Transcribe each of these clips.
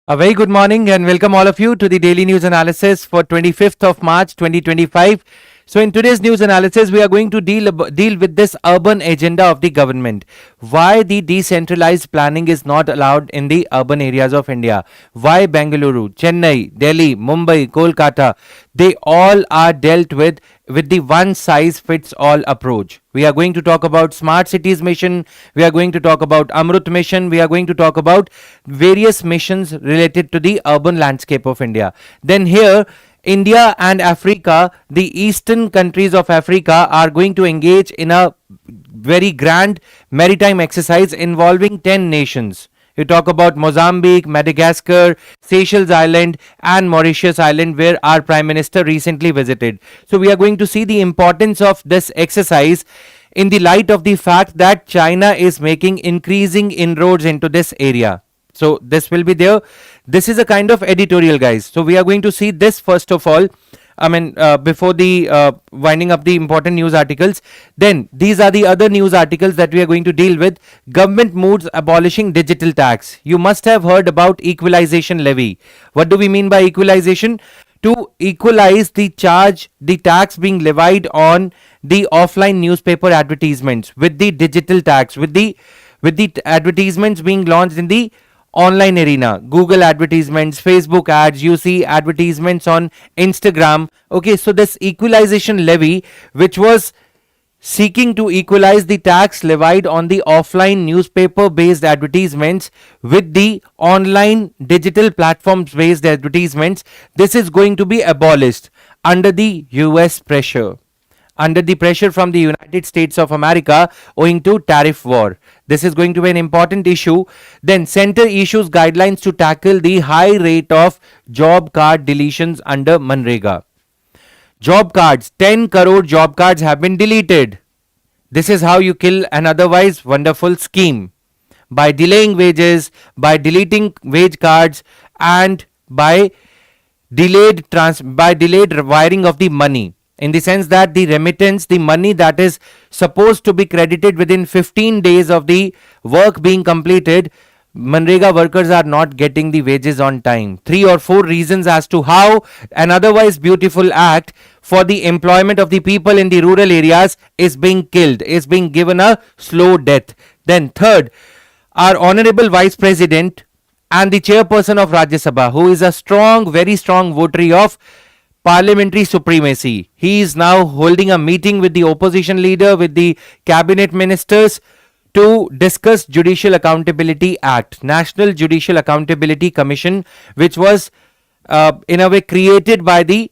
A very good morning and welcome all of you to the daily news analysis for 25th of March 2025. So in today's news analysis, we are going to deal with this urban agenda of the government. Why the decentralized planning is not allowed in the urban areas of India. Why Bengaluru, Chennai, Delhi, Mumbai, Kolkata, they all are dealt with the one size fits all approach. We are going to talk about smart cities mission. We are going to talk about Amrut mission. We are going to talk about various missions related to the urban landscape of India. Then here, India and Africa, the eastern countries of Africa are going to engage in a very grand maritime exercise involving 10 nations. You talk about Mozambique, Madagascar, Seychelles Island, and Mauritius Island, where our Prime Minister recently visited. So, we are going to see the importance of this exercise in the light of the fact that China is making increasing inroads into this area. So, this will be there. This is a kind of editorial, guys. So, we are going to see this first of all. Before the winding up the important news articles, then these are the other news articles that we are going to deal with. Government moves abolishing digital tax. You must have heard about equalization levy. What do we mean by equalization? To equalize the tax being levied on the offline newspaper advertisements with the digital tax, with the advertisements being launched in the online arena. Google advertisements, Facebook ads, you see advertisements on Instagram. Okay, so this equalization levy, which was seeking to equalize the tax levied on the offline newspaper based advertisements with the online digital platforms based advertisements, this is going to be abolished under the US pressure, under the pressure from the United States of America owing to tariff war. This is going to be an important issue. Then center issues guidelines to tackle the high rate of job card deletions under MGNREGA. Job cards, 10 crore job cards have been deleted. This is how you kill an otherwise wonderful scheme. By delaying wages, by deleting wage cards, and by delayed wiring of the money, in the sense that the remittance, the money that is supposed to be credited within 15 days of the work being completed, MGNREGA workers are not getting the wages on time. 3 or 4 reasons as to how an otherwise beautiful act for the employment of the people in the rural areas is being killed, is being given a slow death. Then third, our honorable vice president and the chairperson of Rajya Sabha, who is a strong, very strong votary of parliamentary supremacy. He is now holding a meeting with the opposition leader, with the cabinet ministers, to discuss Judicial Accountability Act, National Judicial Accountability Commission, which was in a way created by the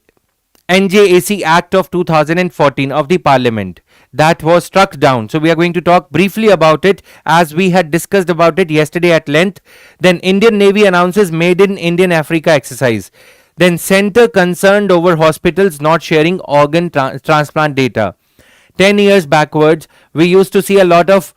NJAC Act of 2014 of the Parliament. That was struck down. So we are going to talk briefly about it, as we had discussed about it yesterday at length. Then Indian Navy announces Made in Indian Africa exercise. Then center concerned over hospitals not sharing organ transplant data. 10 years backwards, we used to see a lot of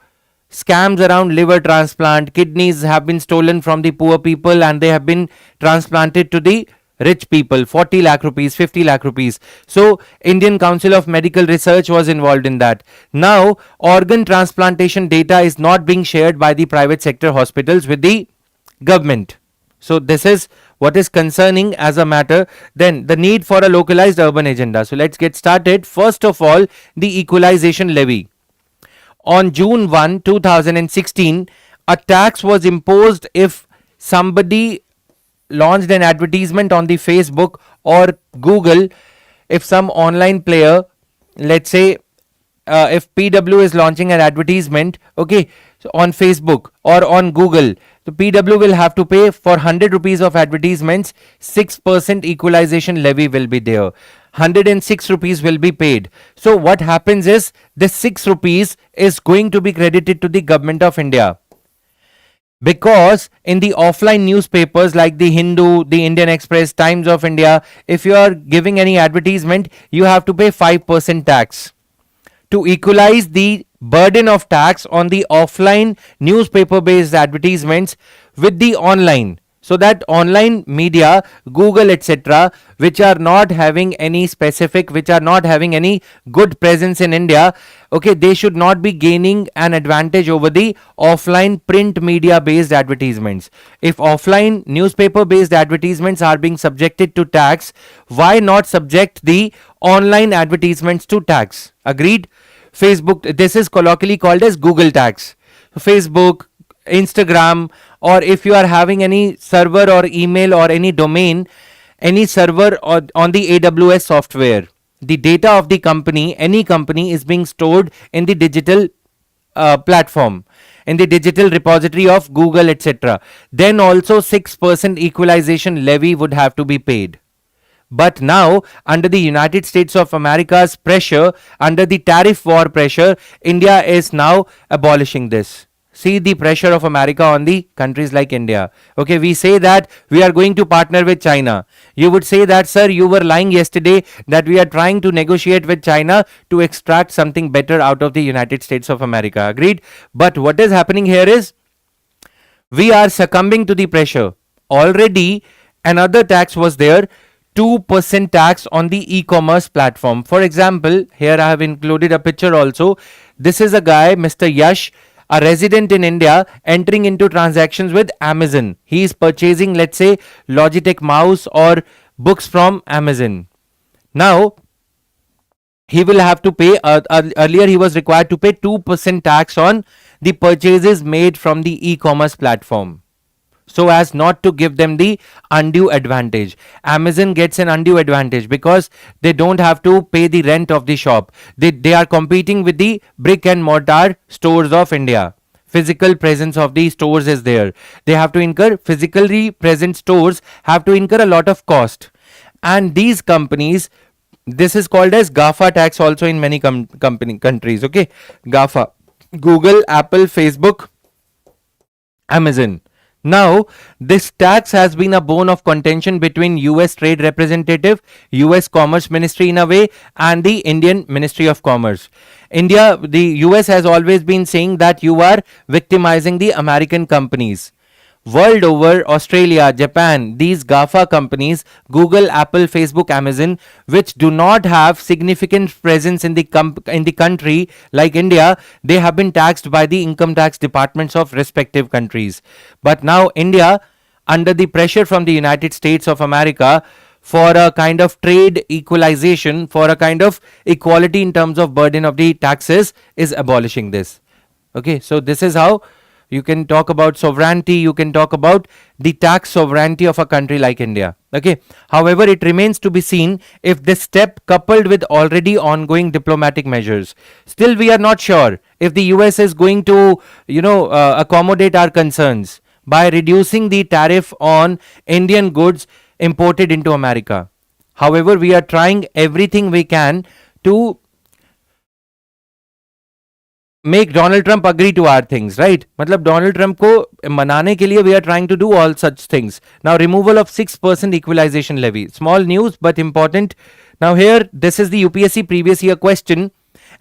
scams around liver transplant. Kidneys have been stolen from the poor people and they have been transplanted to the rich people. 40 lakh rupees, 50 lakh rupees. So Indian Council of Medical Research was involved in that. Now organ transplantation data is not being shared by the private sector hospitals with the government. So this is what is concerning as a matter. Then the need for a localized urban agenda. So let's get started. First of all, the equalization levy. On June 1, 2016, a tax was imposed if somebody launched an advertisement on the Facebook or Google. If some online player, let's say if PW is launching an advertisement, okay, so on Facebook or on Google, so PW will have to pay for 100 rupees of advertisements, 6% equalization levy will be there. 106 rupees will be paid. So what happens is this 6 rupees is going to be credited to the government of India. Because in the offline newspapers like the Hindu, the Indian Express, Times of India, if you are giving any advertisement, you have to pay 5% tax. To equalize the burden of tax on the offline newspaper based advertisements with the online, So that online media, Google, etc., which are not having any specific, which are not having any good presence in India, okay, they should not be gaining an advantage over the offline print media based advertisements. If offline newspaper based advertisements are being subjected to tax, why not subject the online advertisements to tax? Agreed? Facebook, this is colloquially called as Google tax. Facebook, Instagram, or if you are having any server or email or any domain, any server or on the AWS software, the data of the company, any company, is being stored in the digital platform, in the digital repository of Google, etc. Then also 6% equalization levy would have to be paid. But now, under the United States of America's pressure, under the tariff war pressure, India is now abolishing this. See the pressure of America on the countries like India. Okay, we say that we are going to partner with China. You would say that, sir, you were lying yesterday that we are trying to negotiate with China to extract something better out of the United States of America. Agreed? But what is happening here is we are succumbing to the pressure. Already another tax was there, 2% tax on the e-commerce platform. For example, here I have included a picture also. This is a guy, Mr. Yash, a resident in India, entering into transactions with Amazon. He is purchasing, let's say, Logitech mouse or books from Amazon. Now, he will have to pay, earlier he was required to pay 2% tax on the purchases made from the e-commerce platform, so as not to give them the undue advantage. Amazon gets an undue advantage because they don't have to pay the rent of the shop. They are competing with the brick and mortar stores of India. Physical presence of the stores is there. They have to incur, physically present stores have to incur a lot of cost. And these companies, this is called as GAFA tax also in many countries. Okay, GAFA: Google, Apple, Facebook, Amazon. Now, this tax has been a bone of contention between US Trade Representative, US Commerce Ministry in a way, and the Indian Ministry of Commerce. The US has always been saying that you are victimizing the American companies. World over, Australia, Japan, these GAFA companies, Google, Apple, Facebook, Amazon, which do not have significant presence in the country like India, they have been taxed by the income tax departments of respective countries. But now India, under the pressure from the United States of America, for a kind of trade equalization, for a kind of equality in terms of burden of the taxes, is abolishing this. Okay, so this is how you can talk about sovereignty, you can talk about the tax sovereignty of a country like India. Okay. However, it remains to be seen if this step, coupled with already ongoing diplomatic measures, still we are not sure if the US is going to, accommodate our concerns by reducing the tariff on Indian goods imported into America. However, we are trying everything we can to make Donald Trump agree to our things, right? मतलब Donald Trump को मनाने के लिए we are trying to do all such things. Now, removal of 6% equalization levy. Small news but important. Now here, this is the UPSC previous year question.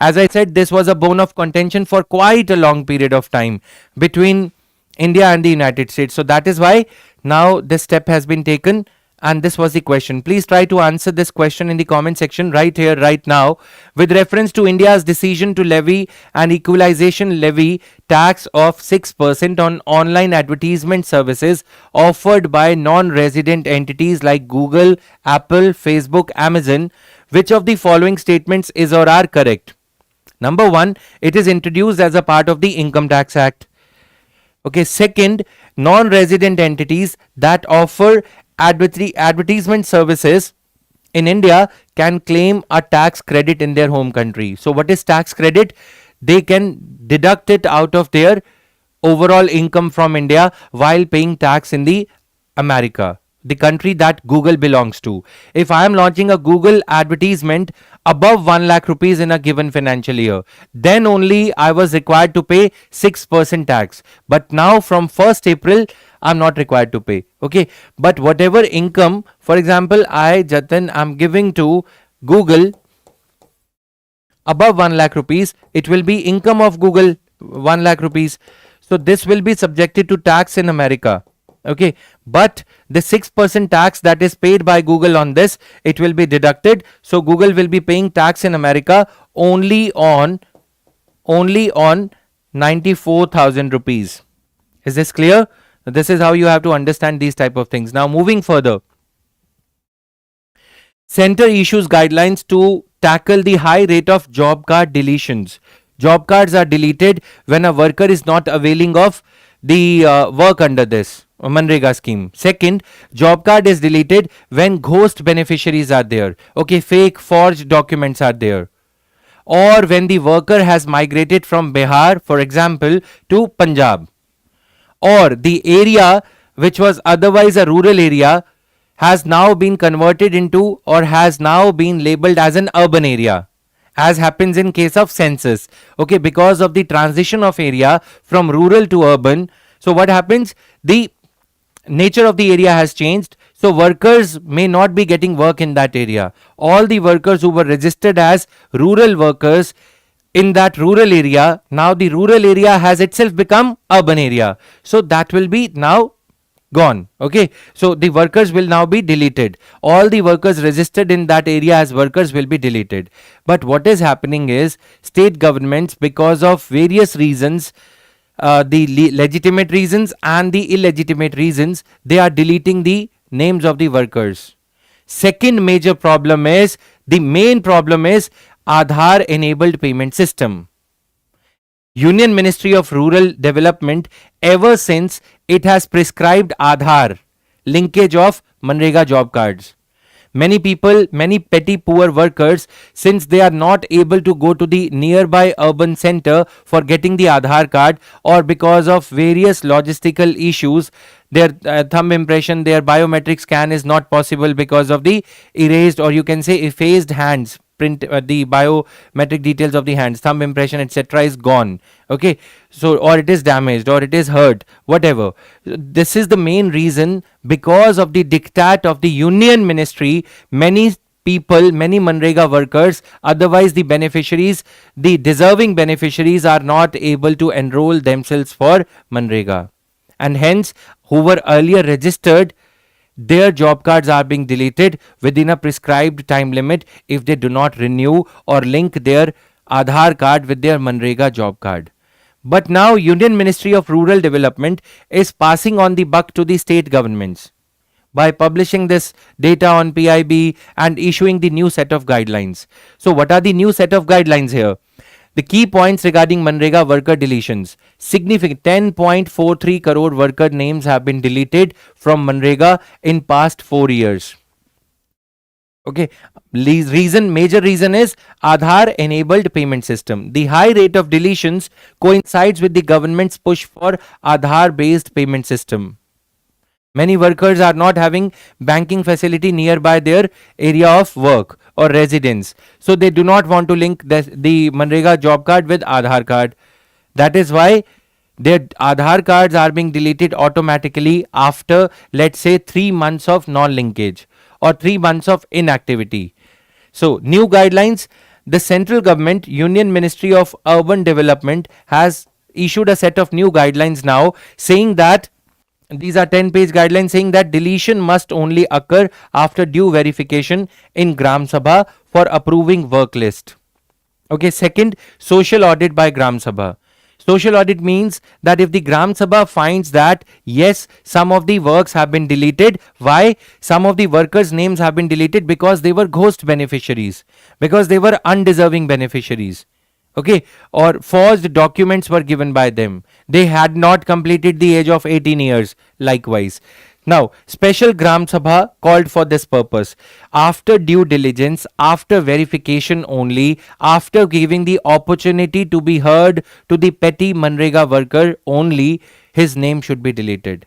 As I said, this was a bone of contention for quite a long period of time between India and the United States. So that is why now this step has been taken. And this was the question. Please try to answer this question in the comment section right here, right now. With reference to India's decision to levy an equalization levy tax of 6% on online advertisement services offered by non-resident entities like Google, Apple, Facebook, Amazon, which of the following statements is or are correct? Number 1, it is introduced as a part of the Income Tax Act. Okay, second, non-resident entities that offer advertisement services in India can claim a tax credit in their home country. So what is tax credit? They can deduct it out of their overall income from India while paying tax in the America, the country that Google belongs to. If I am launching a Google advertisement above 1 lakh rupees in a given financial year, then only I was required to pay 6% tax. But now from 1st April, I'm not required to pay. Okay. But whatever income, for example, Jatin, I'm giving to Google above 1 lakh rupees, it will be income of Google 1 lakh rupees. So this will be subjected to tax in America. Okay, but the 6% tax that is paid by Google on this, it will be deducted. So Google will be paying tax in America only on 94,000 rupees. Is this clear? This is how you have to understand these type of things. Now moving further, center issues guidelines to tackle the high rate of job card deletions. Job cards are deleted when a worker is not availing of the work under this MGNREGA scheme. Second, job card is deleted when ghost beneficiaries are there. Okay, fake forged documents are there. Or when the worker has migrated from Bihar, for example, to Punjab. Or the area which was otherwise a rural area has now been converted into or has now been labeled as an urban area, as happens in case of census. Okay, because of the transition of area from rural to urban, so what happens, the nature of the area has changed, so workers may not be getting work in that area. All the workers who were registered as rural workers in that rural area, now the rural area has itself become urban area, so that will be now gone. Okay, so the workers will now be deleted. All the workers registered in that area as workers will be deleted. But what is happening is, state governments, because of various reasons, the legitimate reasons and the illegitimate reasons, they are deleting the names of the workers. Second major problem is, the main problem is Aadhaar enabled payment system. Union Ministry of Rural Development, ever since it has prescribed Aadhaar linkage of MGNREGA job cards. Many people, many petty poor workers, since they are not able to go to the nearby urban center for getting the Aadhaar card, or because of various logistical issues, their thumb impression, their biometric scan is not possible because of the erased, or you can say effaced hands. Print the biometric details of the hands, thumb impression, etc. is gone. Okay, so or it is damaged or it is hurt, whatever. This is the main reason. Because of the diktat of the Union Ministry, many people, many MGNREGA workers, otherwise the beneficiaries, the deserving beneficiaries, are not able to enroll themselves for MGNREGA, and hence who were earlier registered, their job cards are being deleted within a prescribed time limit if they do not renew or link their Aadhaar card with their MGNREGA job card. But now Union Ministry of Rural Development is passing on the buck to the state governments by publishing this data on PIB and issuing the new set of guidelines. So what are the new set of guidelines here? The key points regarding MGNREGA worker deletions. Significant 10.43 crore worker names have been deleted from MGNREGA in past 4 years. Okay, major reason is Aadhaar enabled payment system. The high rate of deletions coincides with the government's push for Aadhaar based payment system. Many workers are not having banking facility nearby their area of work or residence, so they do not want to link the MGNREGA job card with Aadhaar card. That is why their Aadhaar cards are being deleted automatically after, let's say, 3 months of non-linkage or 3 months of inactivity. So new guidelines, the central government, Union Ministry of Urban Development, has issued a set of new guidelines now, saying that these are 10-page guidelines, saying that deletion must only occur after due verification in Gram Sabha for approving work list. Okay, second, social audit by Gram Sabha. Social audit means that if the Gram Sabha finds that yes, some of the works have been deleted. Why? Some of the workers' names have been deleted because they were ghost beneficiaries, because they were undeserving beneficiaries. Okay, or forged documents were given by them. They had not completed the age of 18 years. Likewise. Now, special Gram Sabha called for this purpose. After due diligence, after verification only, after giving the opportunity to be heard to the petty MGNREGA worker only, his name should be deleted.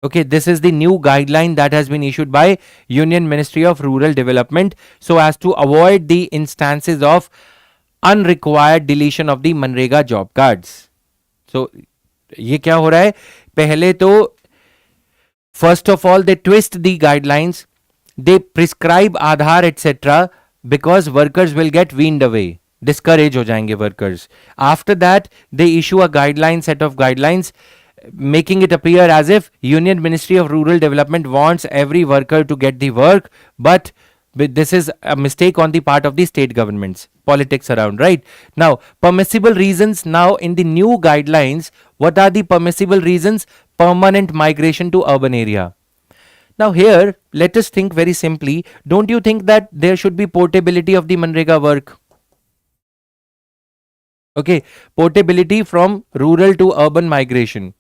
Okay, this is the new guideline that has been issued by Union Ministry of Rural Development, so as to avoid the instances of unrequired deletion of the MGNREGA job cards. So, ये क्या हो रहा है? पहले तो first of all they twist the guidelines, they prescribe Aadhaar etc. because workers will get weaned away, discourage हो जाएंगे workers. After that they issue a guideline, set of guidelines making it appear as if Union Ministry of Rural Development wants every worker to get the work, but this is a mistake on the part of the state governments. Politics around, right? Now, permissible reasons. Now, in the new guidelines, what are the permissible reasons? Permanent migration to urban area. Now, here, let us think very simply. Don't you think that there should be portability of the Manrega work? Okay, portability from rural to urban migration,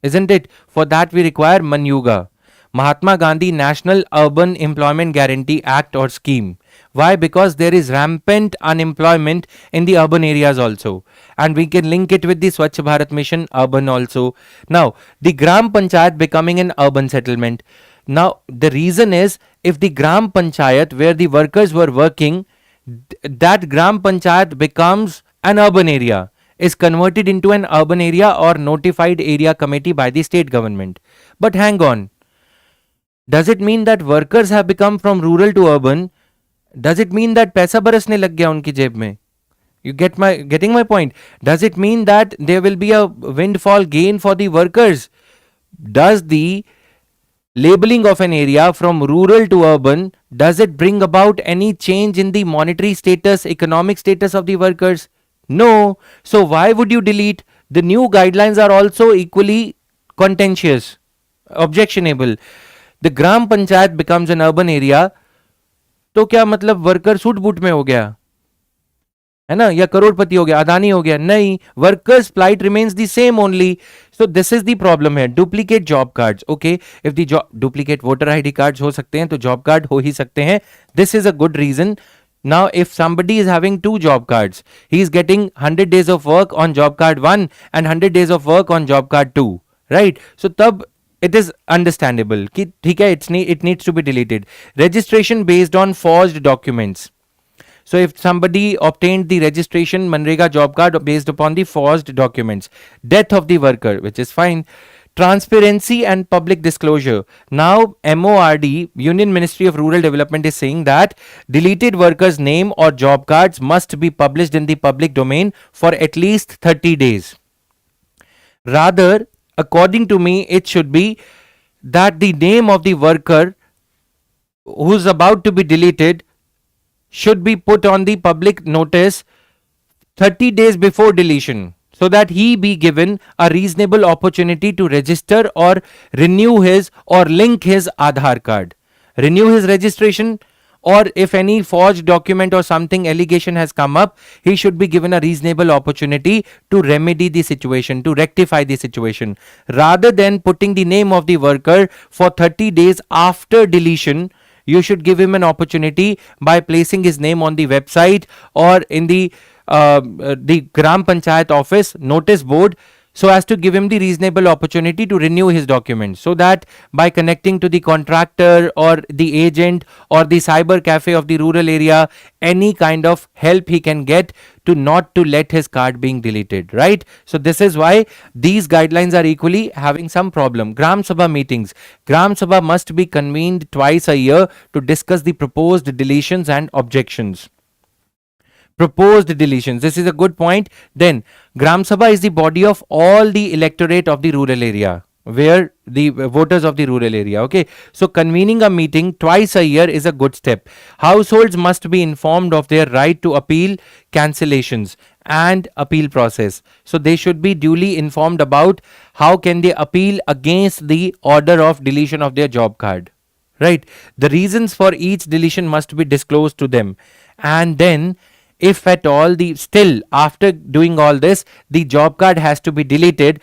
isn't it? For that, we require Manyuga, Mahatma Gandhi National Urban Employment Guarantee Act or scheme. Why? Because there is rampant unemployment in the urban areas also, and we can link it with the Swachh Bharat Mission urban also. Now, the Gram Panchayat becoming an urban settlement. Now, the reason is, if the Gram Panchayat where the workers were working, that Gram Panchayat becomes an urban area, is converted into an urban area or notified area committee by the state government. But hang on, does it mean that workers have become from rural to urban? Does it mean that पैसा बरसने लग गया उनकी जेब में? You getting my point? Does it mean that there will be a windfall gain for the workers? Does the labeling of an area from rural to urban, does it bring about any change in the monetary status, economic status of the workers? No. So why would you delete? The new guidelines are also equally contentious, objectionable. The Gram Panchayat becomes an urban area, तो क्या मतलब worker suit boot में हो गया है ना, या करोड़पति हो गया, अदानी हो गया? नहीं, workers plight remains the same only. So this is the problem है. Duplicate job cards. Okay, if the duplicate voter ID cards हो सकते हैं तो जॉब कार्ड हो ही सकते हैं. This is a good reason. Now, if somebody is having 2 job cards, he is getting 100 days of work on job card 1 and 100 days of work on job card 2, right? So, tab it is understandable कि ठीक है, it needs to be deleted. Registration based on forged documents. So, if somebody obtained the registration Manrega job card based upon the forged documents, death of the worker, which is fine. Transparency and public disclosure. Now, MORD, Union Ministry of Rural Development, is saying that deleted workers' name or job cards must be published in the public domain for at least 30 days. Rather, according to me, it should be that the name of the worker who's about to be deleted should be put on the public notice 30 days before deletion, so that he be given a reasonable opportunity to register or renew his or link his Aadhaar card, renew his registration, or if any forged document or something allegation has come up, he should be given a reasonable opportunity to remedy the situation, to rectify the situation, rather than putting the name of the worker for 30 days after deletion. You should give him an opportunity by placing his name on the website or in the Gram Panchayat office notice board, so as to give him the reasonable opportunity to renew his documents, so that by connecting to the contractor or the agent or the cyber cafe of the rural area, any kind of help he can get to not to let his card being deleted, right? So this is why these guidelines are equally having some problem. Gram Sabha meetings. Gram Sabha must be convened twice a year to discuss the proposed deletions and objections. Proposed deletions. This is a good point. Then, Gram Sabha is the body of all the electorate of the rural area, where the voters of the rural area. Okay, so convening a meeting twice a year is a good step. Households must be informed of their right to appeal cancellations and appeal process. So they should be duly informed about how can they appeal against the order of deletion of their job card. Right. The reasons for each deletion must be disclosed to them, and then, if at all still after doing all this, the job card has to be deleted,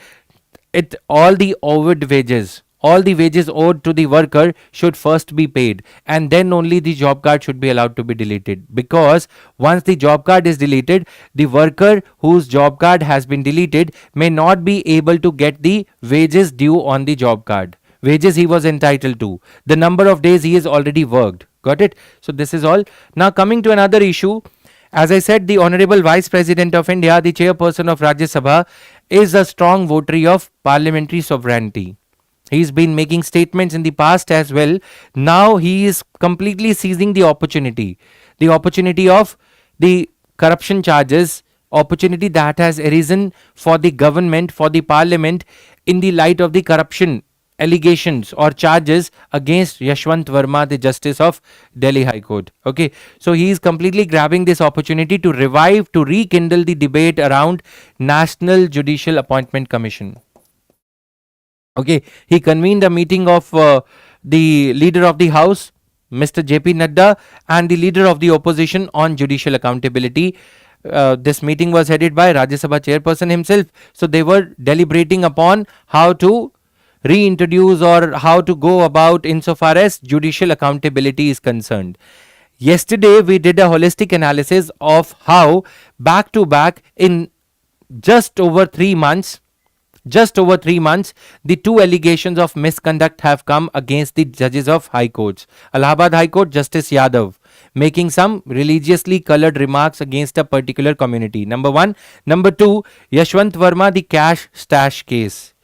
all the owed wages, all the wages owed to the worker should first be paid, and then only the job card should be allowed to be deleted. Because once the job card is deleted, the worker whose job card has been deleted may not be able to get the wages due on the job card, wages he was entitled to, the number of days he has already worked. Got it? So this is all. Now coming to another issue. As I said, the Honorable Vice President of India, the Chairperson of Rajya Sabha, is a strong votary of parliamentary sovereignty. He's been making statements in the past as well. Now he is completely seizing the opportunity of the corruption charges, opportunity that has arisen for the government, for the parliament, in the light of the corruption allegations or charges against Yashwant Verma, the Justice of Delhi High Court. Okay, so he is completely grabbing this opportunity to revive, to rekindle the debate around National Judicial Appointment Commission. Okay, he convened a meeting of the leader of the House, Mr. JP Nadda, and the leader of the opposition on judicial accountability. This meeting was headed by Rajya Sabha chairperson himself. So they were deliberating upon how to reintroduce or how to go about insofar as judicial accountability is concerned. Yesterday we did a holistic analysis of how back to back in just over 3 months, the two allegations of misconduct have come against the judges of High Courts. Allahabad High Court, Justice Yadav, making some religiously colored remarks against a particular community. Number one. Number two, Yashwant Verma, the cash stash case.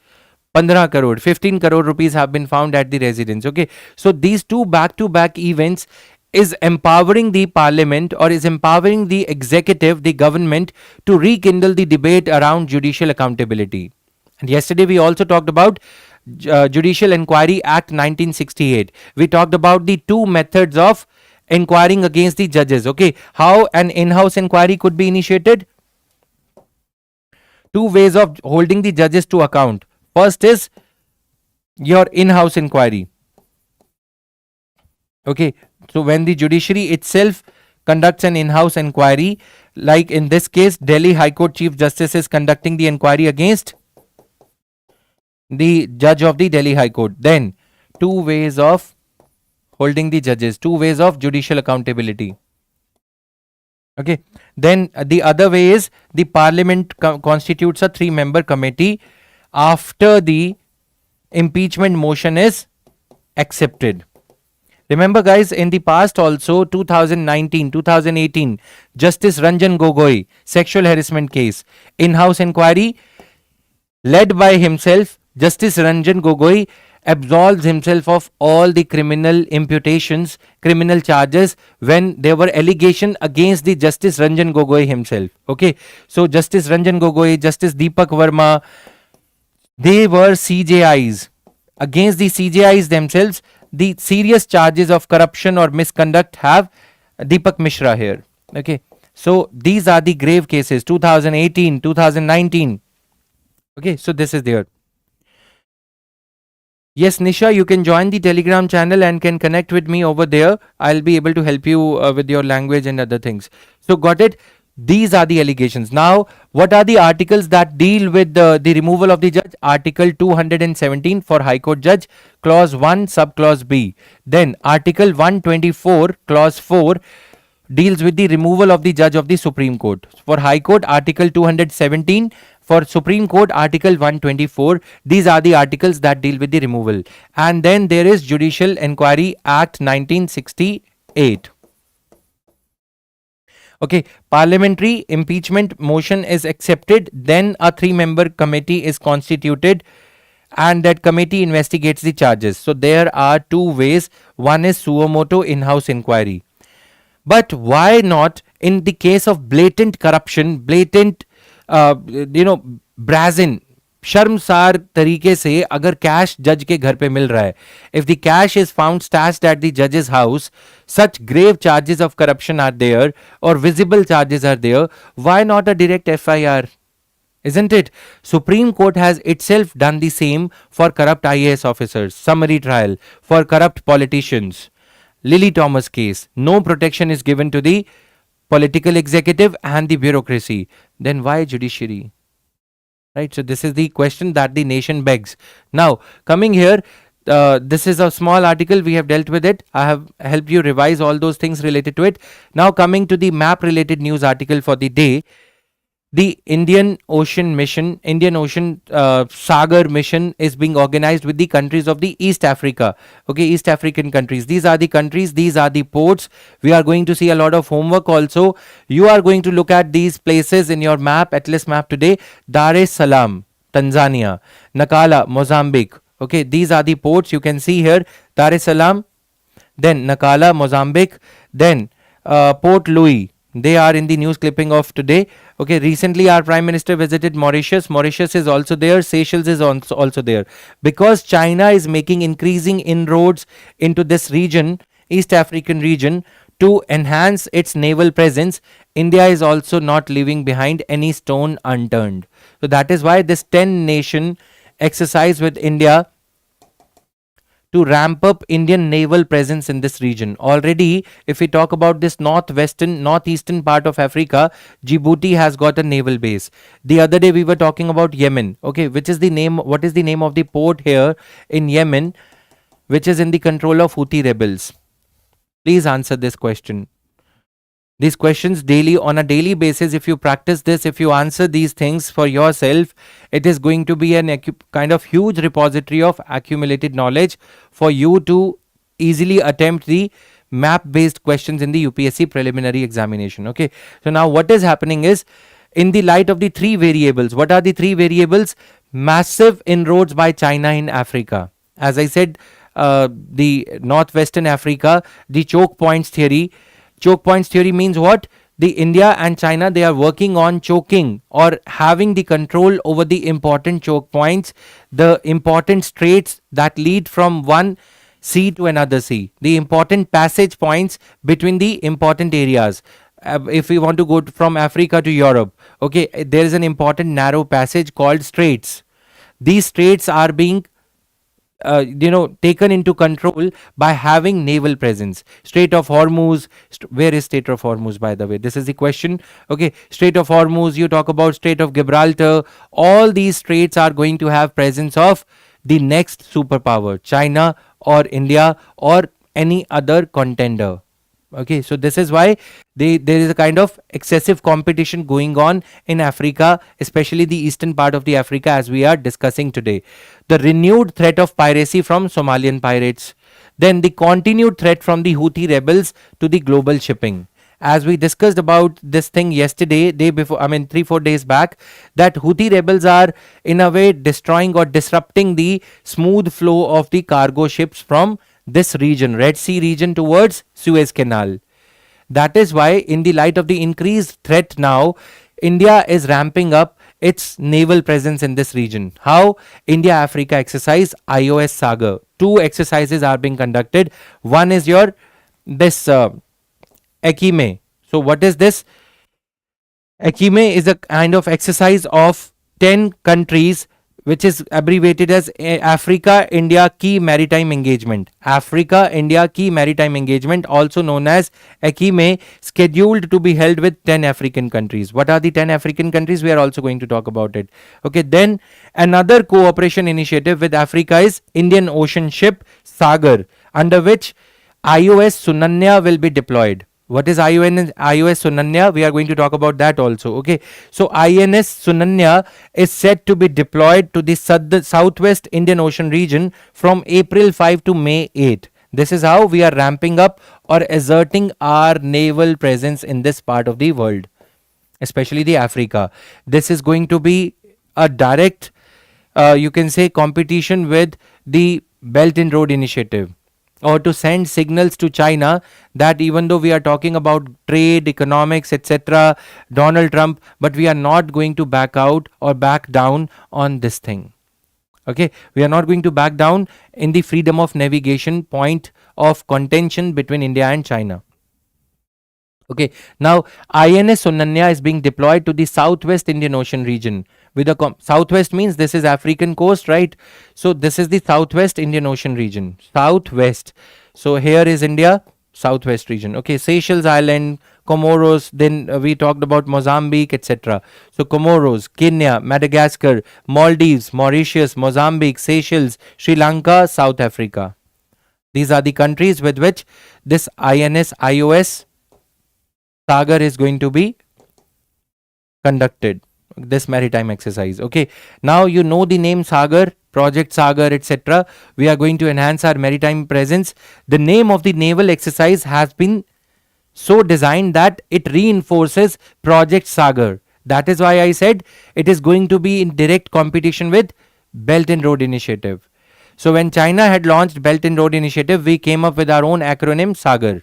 15 crore, 15 crore rupees have been found at the residence. Okay, so these two back-to-back events is empowering the parliament or is empowering the executive, the government, to rekindle the debate around judicial accountability. And yesterday we also talked about Judicial Inquiry Act 1968. We talked about the two methods of inquiring against the judges. Okay, how an in-house inquiry could be initiated. Two ways of holding the judges to account. First is your in-house inquiry. Okay, so when the judiciary itself conducts an in-house inquiry, like in this case, Delhi High Court Chief Justice is conducting the inquiry against the judge of the Delhi High Court. Then, two ways of holding the judges, two ways of judicial accountability. Okay, then the other way is the parliament constitutes a 3-member committee after the impeachment motion is accepted. Remember guys, in the past also 2019, 2018, Justice Ranjan Gogoi, sexual harassment case, in-house inquiry led by himself, Justice Ranjan Gogoi absolves himself of all the criminal imputations, criminal charges when there were allegations against the Justice Ranjan Gogoi himself. Okay, so Justice Ranjan Gogoi, Justice Deepak Verma, they were CJIs. Against the CJIs themselves, the serious charges of corruption or misconduct have Deepak Mishra here. Okay, so these are the grave cases, 2018, 2019. Okay, so this is there. Yes, Nisha, you can join the Telegram channel and can connect with me over there. I'll be able to help you with your language and other things. So got it? These are the allegations. Now, what are the articles that deal with the removal of the judge? Article 217 for High Court judge, clause 1, subclause B. Then Article 124, clause 4 deals with the removal of the judge of the Supreme Court. For High Court, Article 217. For Supreme Court, Article 124. These are the articles that deal with the removal. And then there is Judicial Inquiry Act 1968. Okay, parliamentary impeachment motion is accepted, then a 3-member committee is constituted and that committee investigates the charges. So there are two ways. One is suo motu in-house inquiry. But why not in the case of blatant corruption, blatant brazen, शर्मसार तरीके से अगर cash जज के घर पे मिल रहा है, if the cash is found stashed at the judge's house, such grave charges of corruption are there or visible charges are there, why not a direct FIR? Isn't it? Supreme Court has itself done the same for corrupt IAS officers, summary trial, for corrupt politicians. Lily Thomas case, no protection is given to the political executive and the bureaucracy. Then why judiciary? Right, so this is the question that the nation begs. Now, coming here, this is a small article, we have dealt with it. I have helped you revise all those things related to it. Now, coming to the map related news article for the day. The Indian Ocean Mission, Indian Ocean Sagar Mission is being organized with the countries of the East Africa. Okay, East African countries. These are the countries, these are the ports. We are going to see a lot of homework also. You are going to look at these places in your map, Atlas map today. Dar es Salaam, Tanzania. Nacala, Mozambique. Okay, these are the ports you can see here. Dar es Salaam, then Nacala, Mozambique, then Port Louis. They are in the news clipping of today. Okay, recently our Prime Minister visited Mauritius. Mauritius is also there. Seychelles is also there. Because China is making increasing inroads into this region, East African region, to enhance its naval presence, India is also not leaving behind any stone unturned. So that is why this 10 nation exercise with India to ramp up Indian naval presence in this region. Already, if we talk about this northeastern part of Africa, Djibouti has got a naval base. The other day we were talking about Yemen. Okay, what is the name of the port here in Yemen, which is in the control of Houthi rebels? Please answer this question. These questions daily, on a daily basis, if you practice this, if you answer these things for yourself, it is going to be an kind of huge repository of accumulated knowledge for you to easily attempt the map based questions in the UPSC preliminary examination. Okay, so now what is happening is, in the light of the three variables, what are the three variables? Massive inroads by China in Africa. As I said, the northwestern Africa, the choke points theory. Choke points theory means what? The India and China, they are working on choking or having the control over the important choke points, the important straits that lead from one sea to another sea, the important passage points between the important areas. If we want to go from Africa to Europe, okay, there is an important narrow passage called straits. These straits are being taken into control by having naval presence. Strait of Hormuz, where is Strait of Hormuz, by the way? This is the question. Okay, Strait of Hormuz, you talk about Strait of Gibraltar, all these straits are going to have presence of the next superpower, China or India or any other contender. Okay, so this is why there is a kind of excessive competition going on in Africa, especially the eastern part of the Africa, as we are discussing today. The renewed threat of piracy from Somalian pirates, then the continued threat from the Houthi rebels to the global shipping. As we discussed about this thing yesterday, day before, 3-4 days back, that Houthi rebels are in a way destroying or disrupting the smooth flow of the cargo ships from this region, Red Sea region, towards Suez Canal. That is why, in the light of the increased threat now, India is ramping up its naval presence in this region. How? India Africa exercise IOS Sagar. 2 exercises are being conducted. One is this 𝐂𝐇𝐀𝐍𝐃𝐄𝐃. So what is this? 𝐂𝐂𝐇𝐀 is a kind of exercise of 10 countries, which is abbreviated as Africa India Key Maritime Engagement. Africa India Key Maritime Engagement, also known as 𝐂𝐂𝐇𝐀, scheduled to be held with 10 African countries. What are the 10 African countries? We are also going to talk about it. Okay, then another cooperation initiative with Africa is Indian Ocean Ship Sagar, under which IOS Sunayna will be deployed. What is IOS Sunayna? We are going to talk about that also. Okay, so INS Sunayna is set to be deployed to the southwest Indian Ocean region from April 5 to May 8. This is how we are ramping up or asserting our naval presence in this part of the world, especially the Africa. This is going to be a direct, you can say, competition with the Belt and Road Initiative, or to send signals to China that even though we are talking about trade, economics, etc., Donald Trump, but we are not going to back out or back down on this thing. Okay, we are not going to back down in the freedom of navigation point of contention between India and China. Okay, now INS Sunayna is being deployed to the southwest Indian Ocean region. With the southwest means this is African coast, right? So this is the southwest Indian Ocean region. Southwest. So here is India, southwest region. Okay, Seychelles Island, Comoros, then we talked about Mozambique, etc. So Comoros, Kenya, Madagascar, Maldives, Mauritius, Mozambique, Seychelles, Sri Lanka, South Africa. These are the countries with which this IOS Sagar is going to be conducted, this maritime exercise. Okay, now you know the name Sagar, Project Sagar, etc. We are going to enhance our maritime presence. The name of the naval exercise has been so designed that it reinforces Project Sagar. That is why I said it is going to be in direct competition with Belt and Road Initiative. So when China had launched Belt and Road Initiative, we came up with our own acronym Sagar.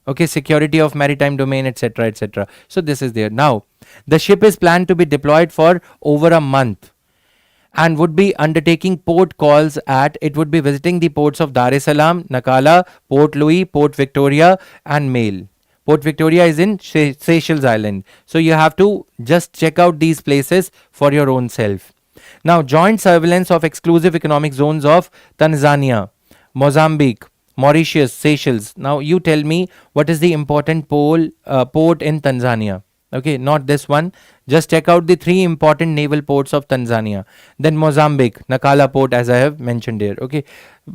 Okay, security of maritime domain, etc., etc. So this is there. Now, the ship is planned to be deployed for over a month and would be undertaking port calls at, it would be visiting the ports of Dar es Salaam, Nakala, Port Louis, Port Victoria, and Mail. Port Victoria is in Seychelles Island. So you have to just check out these places for your own self. Now, joint surveillance of exclusive economic zones of Tanzania, Mozambique, Mauritius, Seychelles. Now, you tell me what is the important port in Tanzania. Okay, not this one. Just check out the 3 important naval ports of Tanzania. Then Mozambique, Nakala port, as I have mentioned here. Okay,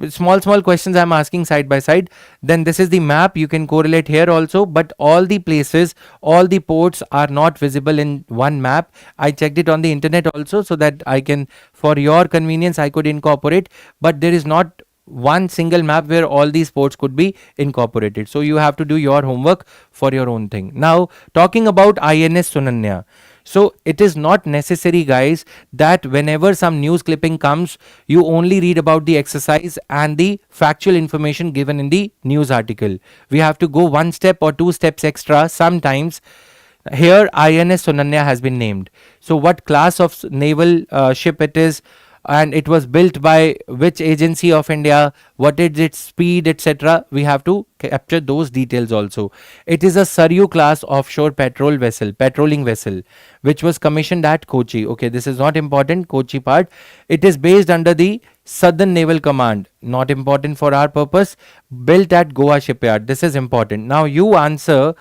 small questions I'm asking side by side. Then this is the map. You can correlate here also, but all the places, all the ports are not visible in one map. I checked it on the internet also, so that I can, for your convenience, I could incorporate, but there is not one single map where all these ports could be incorporated. So you have to do your homework for your own thing. Now, talking about INS Sunayna. So it is not necessary, guys, that whenever some news clipping comes, you only read about the exercise and the factual information given in the news article. We have to go 1 step or 2 steps extra sometimes. Here INS Sunayna has been named. So what class of naval ship it is, and it was built by which agency of India, what is its speed, etc. We have to capture those details also. It is a Saryu class offshore patrolling vessel, which was commissioned at Kochi. Okay, this is not important, Kochi part. It is based under the Southern Naval Command, not important for our purpose, built at Goa shipyard. This is important. Now you answer,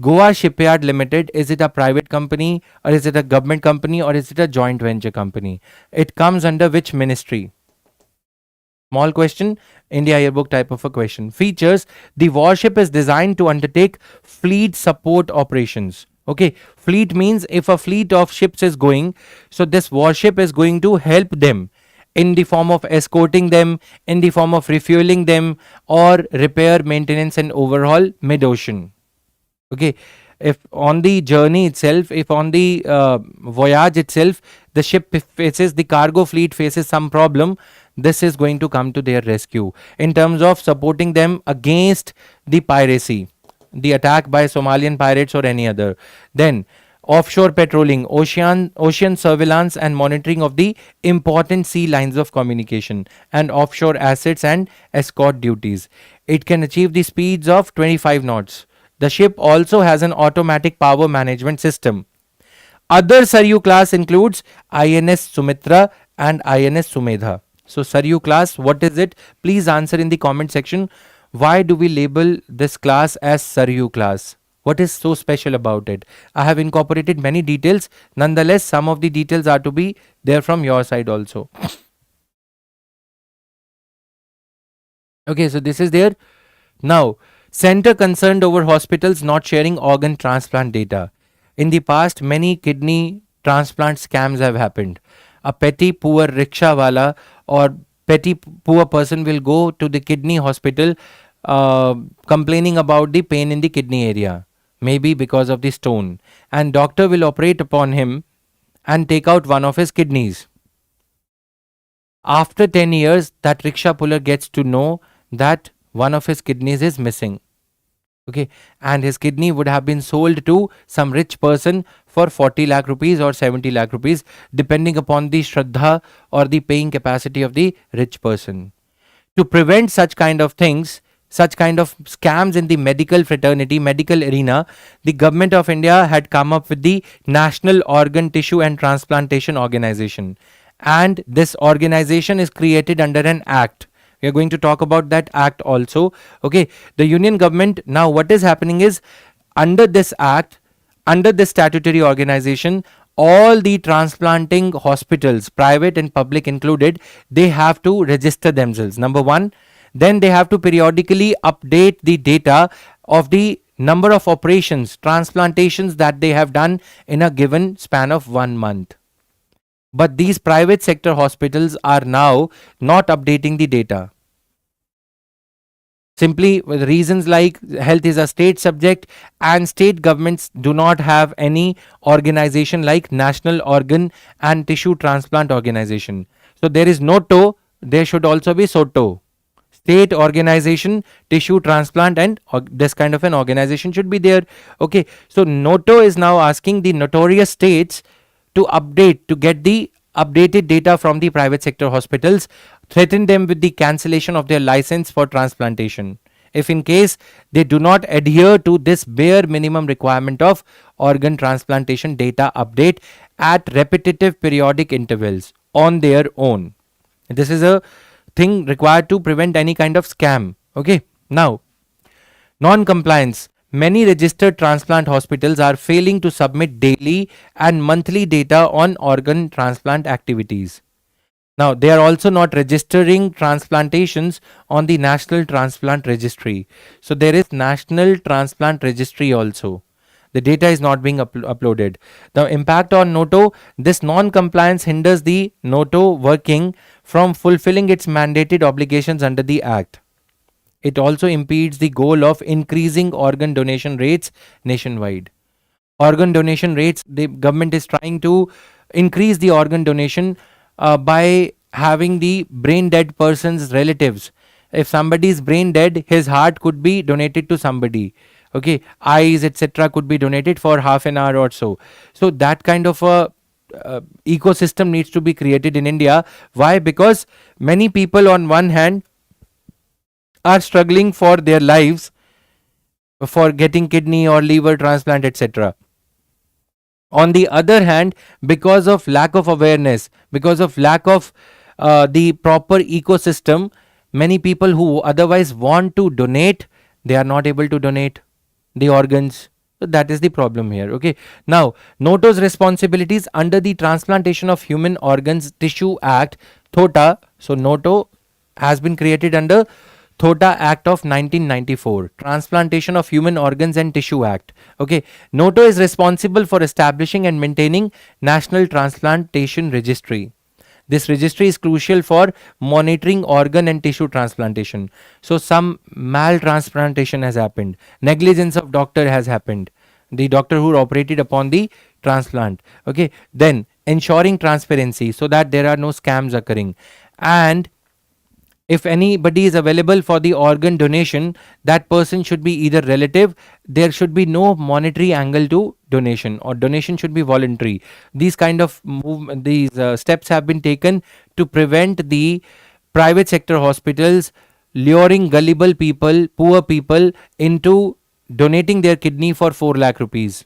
Goa Shipyard Limited, is it a private company, or is it a government company, or is it a joint venture company? It comes under which ministry? Small question, India Yearbook type of a question. Features: the warship is designed to undertake fleet support operations. Okay, fleet means if a fleet of ships is going, so this warship is going to help them in the form of escorting them, in the form of refueling them, or repair, maintenance and overhaul mid-ocean. Okay, if on the journey itself, if on the voyage itself, the ship faces, the cargo fleet faces some problem, this is going to come to their rescue in terms of supporting them against the piracy, the attack by Somalian pirates or any other. Then offshore patrolling, ocean surveillance and monitoring of the important sea lines of communication, and offshore assets and escort duties. It can achieve the speeds of 25 knots. The ship also has an automatic power management system. Other Saryu class includes INS Sumitra and INS Sumedha. So Saryu class, what is it? Please answer in the comment section. Why do we label this class as Saryu class? What is so special about it? I have incorporated many details. Nonetheless, some of the details are to be there from your side also. Okay, so this is there. Now, center concerned over hospitals not sharing organ transplant data. In the past, many kidney transplant scams have happened. A petty poor rickshaw wala or petty poor person will go to the kidney hospital complaining about the pain in the kidney area, maybe because of the stone, and doctor will operate upon him and take out one of his kidneys. After 10 years, that rickshaw puller gets to know that one of his kidneys is missing. Okay, and his kidney would have been sold to some rich person for 40 lakh rupees or 70 lakh rupees, depending upon the shraddha or the paying capacity of the rich person. To prevent such kind of things, such kind of scams in the medical fraternity, medical arena, the government of India had come up with the National Organ Tissue and Transplantation Organization, and this organization is created under an act. We are going to talk about that act also. Okay, the union government, now what is happening is, under this act, under this statutory organization, all the transplanting hospitals, private and public included, they have to register themselves, number one. Then they have to periodically update the data of the number of operations, transplantations that they have done in a given span of 1 month. But these private sector hospitals are now not updating the data. Simply with reasons like health is a state subject, and state governments do not have any organization like National Organ and Tissue Transplant Organization. So there is NOTTO, there should also be SOTO, state organization, tissue transplant, and this kind of an organization should be there. Okay, so NOTTO is now asking the notorious states to update, to get the updated data from the private sector hospitals, threaten them with the cancellation of their license for transplantation if in case they do not adhere to this bare minimum requirement of organ transplantation data update at repetitive periodic intervals on their own. This is a thing required to prevent any kind of scam. Okay, now non-compliance. Many registered transplant hospitals are failing to submit daily and monthly data on organ transplant activities. Now, they are also not registering transplantations on the National Transplant Registry. So, there is National Transplant Registry also. The data is not being uploaded. The impact on NOTTO, this non-compliance hinders the NOTTO working from fulfilling its mandated obligations under the Act. It also impedes the goal of increasing organ donation rates nationwide. Organ donation rates, the government is trying to increase the organ donation by having the brain dead person's relatives. If somebody is brain dead, his heart could be donated to somebody. Okay, eyes, etc. could be donated for half an hour or so. So that kind of a ecosystem needs to be created in India. Why? Because many people on one hand are struggling for their lives for getting kidney or liver transplant, etc. On the other hand, because of lack of awareness, because of lack of the proper ecosystem, many people who otherwise want to donate, they are not able to donate the organs. So that is the problem here. Okay. Now, NOTTO's responsibilities under the Transplantation of Human Organs Tissue Act, THOTA. So NOTTO has been created under THOTA Act of 1994, Transplantation of Human Organs and Tissue Act. Okay, NOTTO is responsible for establishing and maintaining National Transplantation Registry. This registry is crucial for monitoring organ and tissue transplantation. So some maltransplantation has happened, negligence of doctor has happened, the doctor who operated upon the transplant. Okay, then ensuring transparency so that there are no scams occurring, and if anybody is available for the organ donation, that person should be either relative. There should be no monetary angle to donation, or donation should be voluntary. These kind of steps have been taken to prevent the private sector hospitals luring gullible people, poor people into donating their kidney for 4 lakh rupees.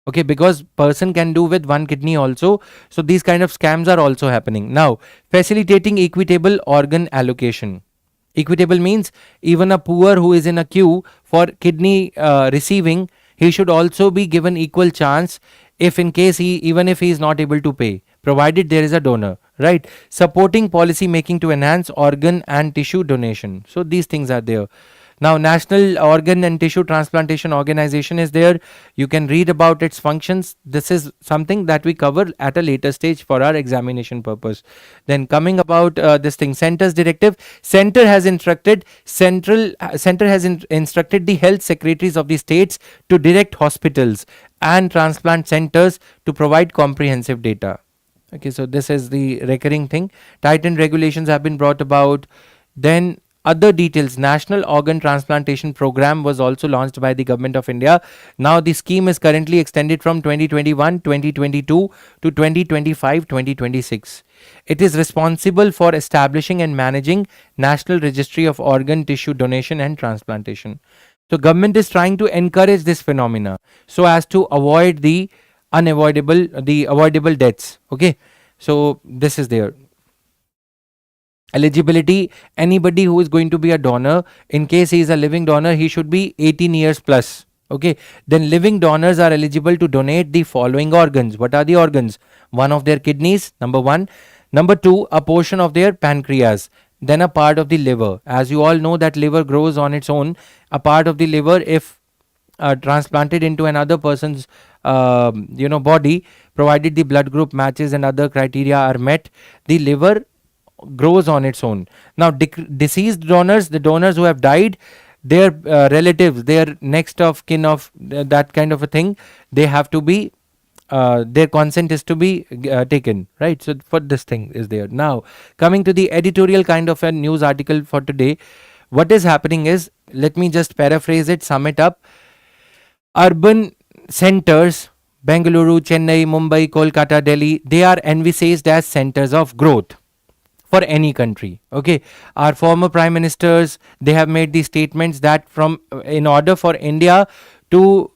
Okay, because person can do with one kidney also. So these kind of scams are also happening. Now, facilitating equitable organ allocation. Equitable means even a poor who is in a queue for kidney receiving, he should also be given equal chance if in case even if he is not able to pay, provided there is a donor, right? Supporting policy making to enhance organ and tissue donation. So these things are there. Now, National Organ and Tissue Transplantation Organization is there. You can read about its functions. This is something that we cover at a later stage for our examination purpose. Then coming about this thing, Center's directive. Center has instructed instructed the health secretaries of the states to direct hospitals and transplant centers to provide comprehensive data. Okay, so this is the recurring thing. Tightened regulations have been brought about. Then other details, National Organ Transplantation Program was also launched by the Government of India. Now the scheme is currently extended from 2021-2022 to 2025-2026. It is responsible for establishing and managing National Registry of Organ Tissue Donation and Transplantation. So government is trying to encourage this phenomena so as to avoid the avoidable deaths. Okay, so this is there. Eligibility, anybody who is going to be a donor, in case he is a living donor, he should be 18 years plus. Okay, then living donors are eligible to donate the following organs. What are the organs? One of their kidneys, number one. Number two, a portion of their pancreas. Then a part of the liver. As you all know that liver grows on its own. A part of the liver, if transplanted into another person's body, provided the blood group matches and other criteria are met, the liver grows on its own. Now deceased donors, the donors who have died, their relatives, their next of kin of that kind of a thing, they have to be their consent is to be taken, right? So for this thing is there. Now coming to the editorial kind of a news article for today, what is happening is, let me just paraphrase it, sum it up. Urban centers, Bengaluru, Chennai, Mumbai, Kolkata, Delhi, they are envisaged as centers of growth for any country. Okay, our former prime ministers, they have made these statements that from in order for India to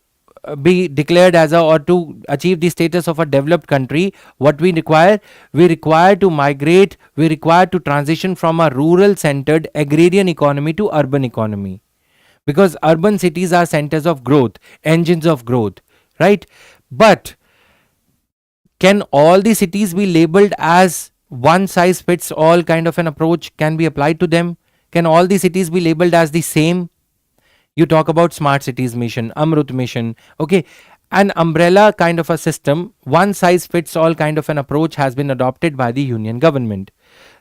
be declared as a, or to achieve the status of a developed country, what we require to migrate, we require to transition from a rural centered agrarian economy to urban economy, because urban cities are centers of growth, engines of growth, right? But can all the cities be labeled as one size fits all kind of an approach can be applied to them? Can all the cities be labeled as the same? You talk about smart cities mission, Amrut mission, okay, an umbrella kind of a system, one size fits all kind of an approach has been adopted by the union government.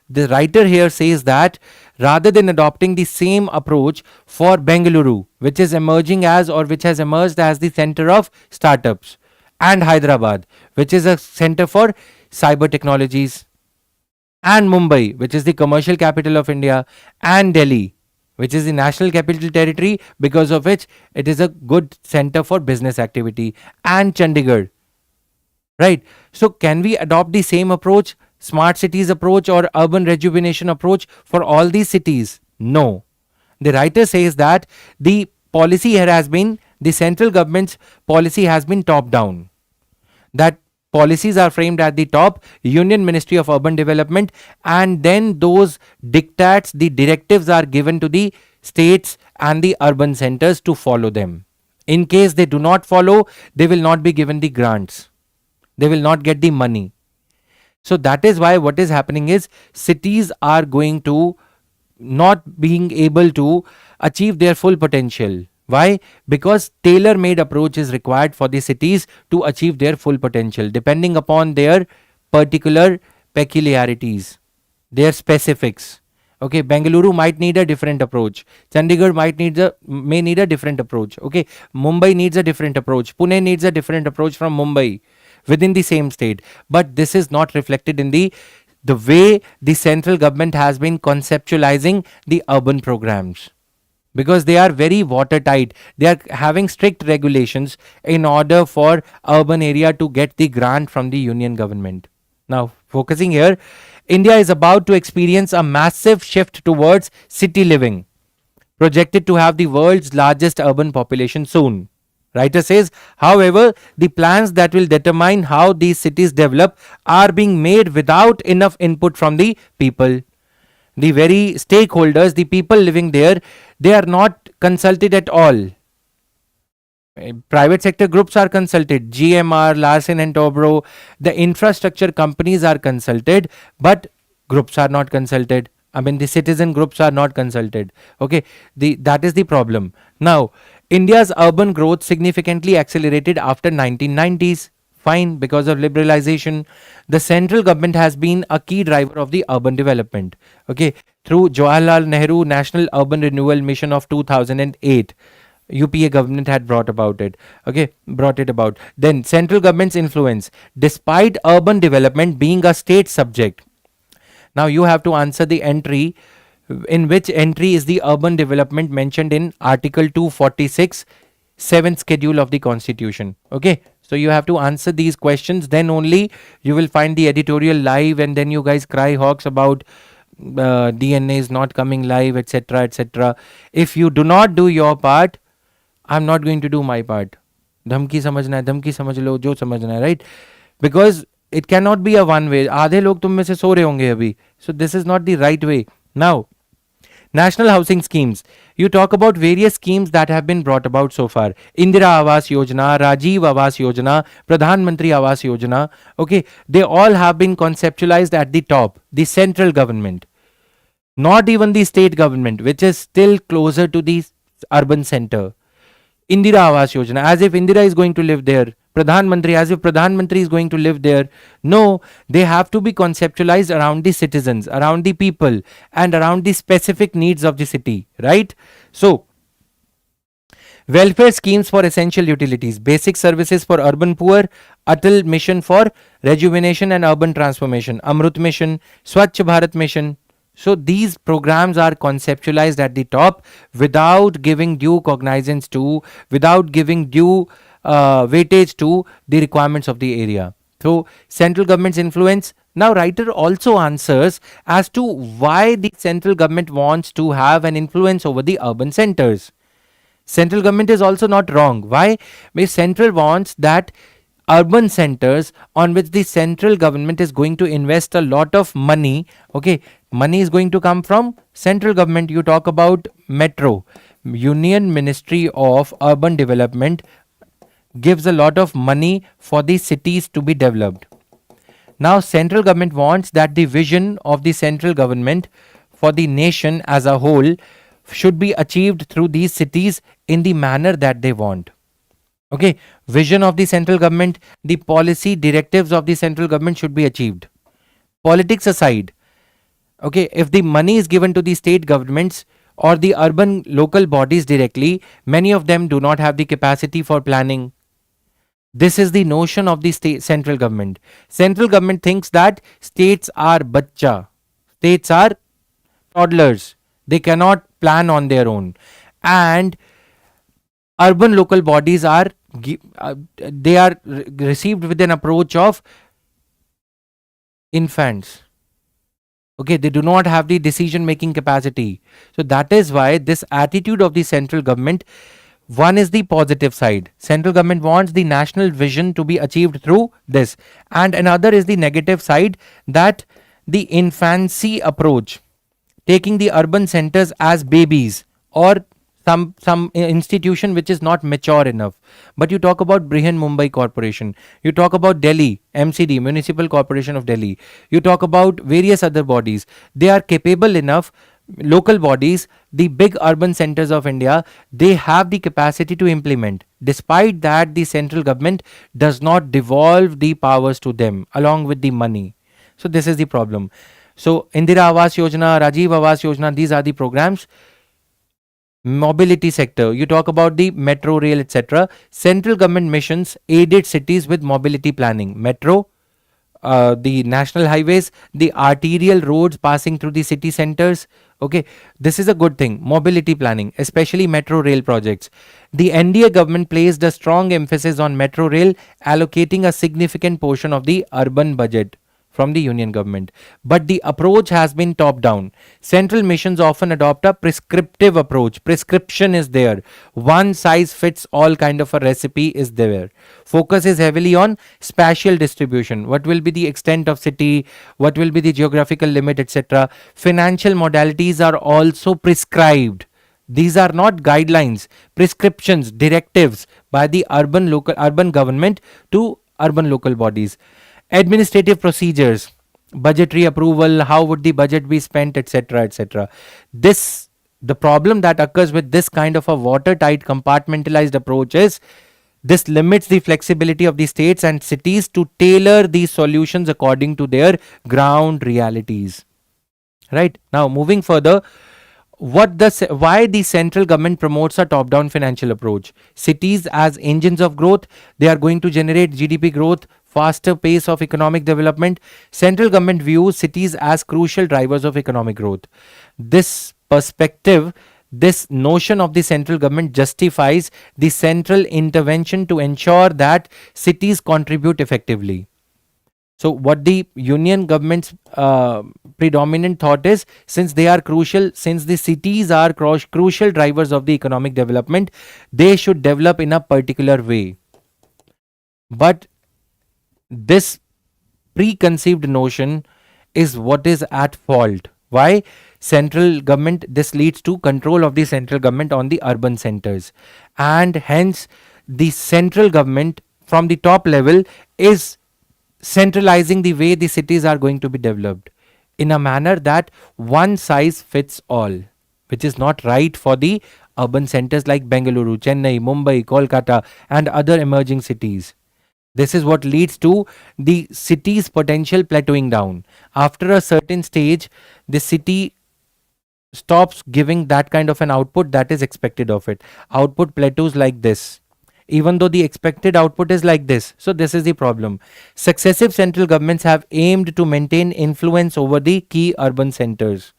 The writer here says that rather than adopting the same approach for Bengaluru, which is emerging as, or which has emerged as the center of startups, and Hyderabad, which is a center for cyber technologies, and Mumbai, which is the commercial capital of India, and Delhi, which is the national capital territory, because of which it is a good center for business activity, and Chandigarh, right? So can we adopt the same approach, smart cities approach or urban rejuvenation approach for all these cities? No. The writer says that the policy here has been, the central government's policy has been top down, that policies are framed at the top, Union Ministry of Urban Development, and then those dictates, the directives are given to the states and the urban centers to follow them. In case they do not follow, they will not be given the grants, they will not get the money. So that is why what is happening is, cities are going to not being able to achieve their full potential. Why? Because tailor-made approach is required for the cities to achieve their full potential, depending upon their particular peculiarities, their specifics. Okay, Bengaluru might need a different approach. Chandigarh may need a different approach. Okay, Mumbai needs a different approach. Pune needs a different approach from Mumbai within the same state. But this is not reflected in the way the central government has been conceptualizing the urban programs, because they are very watertight. They are having strict regulations in order for urban area to get the grant from the union government. Now, focusing here, India is about to experience a massive shift towards city living, projected to have the world's largest urban population soon. Writer says, however, the plans that will determine how these cities develop are being made without enough input from the people. The very stakeholders, the people living there, they are not consulted at all. Private sector groups are consulted, GMR, Larsen and Toubro, the infrastructure companies are consulted, but groups are not consulted. I mean, the citizen groups are not consulted. Okay, that is the problem. Now, India's urban growth significantly accelerated after 1990s. Fine, because of liberalization. The central government has been a key driver of the urban development. Okay, through Jawaharlal Nehru National Urban Renewal Mission of 2008. UPA government had brought it about. Then central government's influence, despite urban development being a state subject. Now you have to answer the entry. In which entry is the urban development mentioned in Article 246, 7th schedule of the Constitution? Okay, so you have to answer these questions, then only you will find the editorial live, and then you guys cry hawks about DNA is not coming live, etc, etc. If you do not do your part, I'm not going to do my part. धमकी समझना है, धमकी समझ लो, जो समझना है, right? Because it cannot be a one way. आधे लोग तुम में से सो रहे होंगे अभी. So this is not the right way. Now, national housing schemes. You talk about various schemes that have been brought about so far. Indira Awas Yojana, Rajiv Awas Yojana, Pradhan Mantri Awas Yojana. Okay, they all have been conceptualized at the top, the central government. Not even the state government, which is still closer to the urban center. Indira Awas Yojana, as if Indira is going to live there. Pradhan Mantri, as if Pradhan Mantri is going to live there. No, they have to be conceptualized around the citizens, around the people, and around the specific needs of the city, right? So, Welfare schemes for essential utilities, basic services for urban poor, Atal Mission for rejuvenation and urban transformation, Amrut Mission, Swachh Bharat Mission. So these programs are conceptualized at the top without giving due cognizance to, without giving due weightage to the requirements of the area. So central government's influence. Now writer also answers as to why the central government wants to have an influence over the urban centers. Central government is also not wrong. Why? Because central wants that urban centers on which the central government is going to invest a lot of money. Okay, money is going to come from central government. You talk about metro. Union Ministry of Urban Development gives a lot of money for the cities to be developed. Now central government wants that the vision of the central government for the nation as a whole should be achieved through these cities in the manner that they want. Okay, vision of the central government, the policy directives of the central government should be achieved. Politics aside, okay, if the money is given to the state governments or the urban local bodies directly, many of them do not have the capacity for planning. This is the notion of the state central government. Central government thinks that states are bachcha, states are toddlers, they cannot plan on their own, and urban local bodies are they are received with an approach of infants. Okay, they do not have the decision making capacity. So that is why this attitude of the central government, one is the positive side. Central government wants the national vision to be achieved through this, and another is the negative side, that the infancy approach, taking the urban centers as babies or some institution which is not mature enough. But you talk about Brihan Mumbai Corporation, you talk about Delhi MCD, Municipal Corporation of Delhi, you talk about various other bodies. They are capable enough, local bodies, the big urban centers of India, they have the capacity to implement. Despite that, the central government does not devolve the powers to them along with the money. So this is the problem. So Indira Awas Yojana, Rajiv Awas Yojana, these are the programs. Mobility sector, you talk about the metro rail, etc. Central government missions aided cities with mobility planning. Metro, the national highways, the arterial roads passing through the city centers. Okay, this is a good thing. Mobility planning, especially metro rail projects. The NDA government placed a strong emphasis on metro rail, allocating a significant portion of the urban budget from the union government. But the approach has been top down. Central missions often adopt a prescriptive approach. Prescription is there. One size fits all kind of a recipe is there. Focus is heavily on spatial distribution. What will be the extent of city? What will be the geographical limit, etc. Financial modalities are also prescribed. These are not guidelines, prescriptions, directives by the urban government to urban local bodies. Administrative procedures, budgetary approval, how would the budget be spent, etc., etc. This, the problem that occurs with this kind of a watertight compartmentalized approach is this limits the flexibility of the states and cities to tailor these solutions according to their ground realities. Right, now moving further, why the central government promotes a top down financial approach. Cities as engines of growth, they are going to generate GDP growth, faster pace of economic development. Central government views cities as crucial drivers of economic growth. This perspective, this notion of the central government justifies the central intervention to ensure that cities contribute effectively. So what the union government's predominant thought is, since they are crucial, since the cities are crucial drivers of the economic development, they should develop in a particular way. But this preconceived notion is what is at fault. Why? Central government, this leads to control of the central government on the urban centers, and hence the central government from the top level is centralizing the way the cities are going to be developed in a manner that one size fits all, which is not right for the urban centers like Bengaluru, Chennai, Mumbai, Kolkata, and other emerging cities. This is what leads to the city's potential plateauing down. After a certain stage, the city stops giving that kind of an output that is expected of it. Output plateaus like this, even though the expected output is like this. So this is the problem. Successive central governments have aimed to maintain influence over the key urban centers.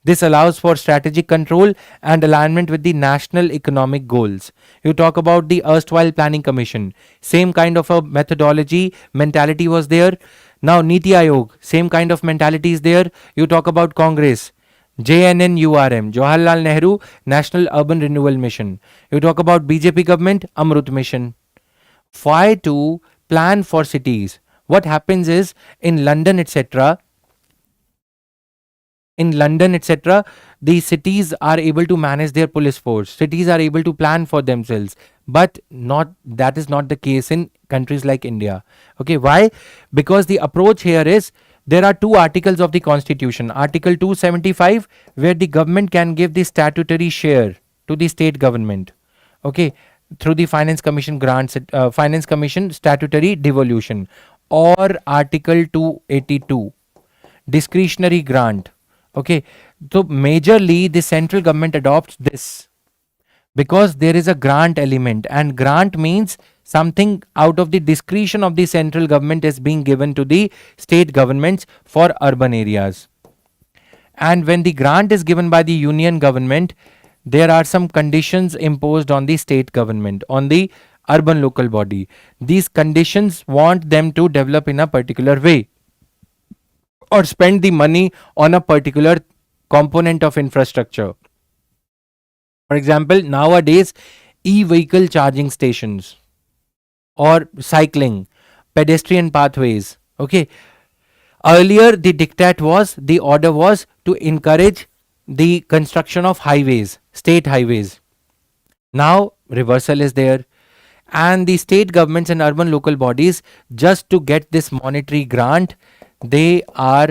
This allows for strategic control and alignment with the national economic goals. You talk about the erstwhile Planning Commission. Same kind of a methodology, mentality was there. Now Niti Aayog, same kind of mentality is there. You talk about Congress, JNNURM, Jawaharlal Nehru National Urban Renewal Mission. You talk about BJP government, Amrut Mission. Why to plan for cities? What happens is in London, etc., the cities are able to manage their police force. Cities are able to plan for themselves, but that is not the case in countries like India. Okay, why? Because the approach here is there are two articles of the Constitution. Article 275, where the government can give the statutory share to the state government. Okay, through the Finance Commission grants, Finance Commission statutory devolution, or Article 282, discretionary grant. Okay, so majorly the central government adopts this because there is a grant element, and grant means something out of the discretion of the central government is being given to the state governments for urban areas. And when the grant is given by the union government, there are some conditions imposed on the state government, on the urban local body. These conditions want them to develop in a particular way or spend the money on a particular component of infrastructure. For example, nowadays, e-vehicle charging stations or cycling, pedestrian pathways. Okay. Earlier, the order was to encourage the construction of highways, state highways. Now, reversal is there. And the state governments and urban local bodies, just to get this monetary grant, they are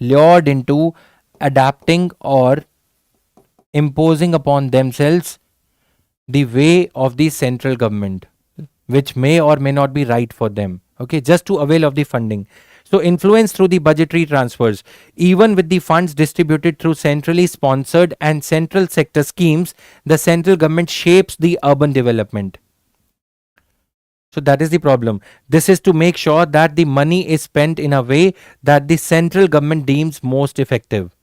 lured into adapting or imposing upon themselves the way of the central government, which may or may not be right for them. Okay, just to avail of the funding. So influence through the budgetary transfers. Even with the funds distributed through centrally sponsored and central sector schemes, the central government shapes the urban development. So that is the problem. This is to make sure that the money is spent in a way that the central government deems most effective.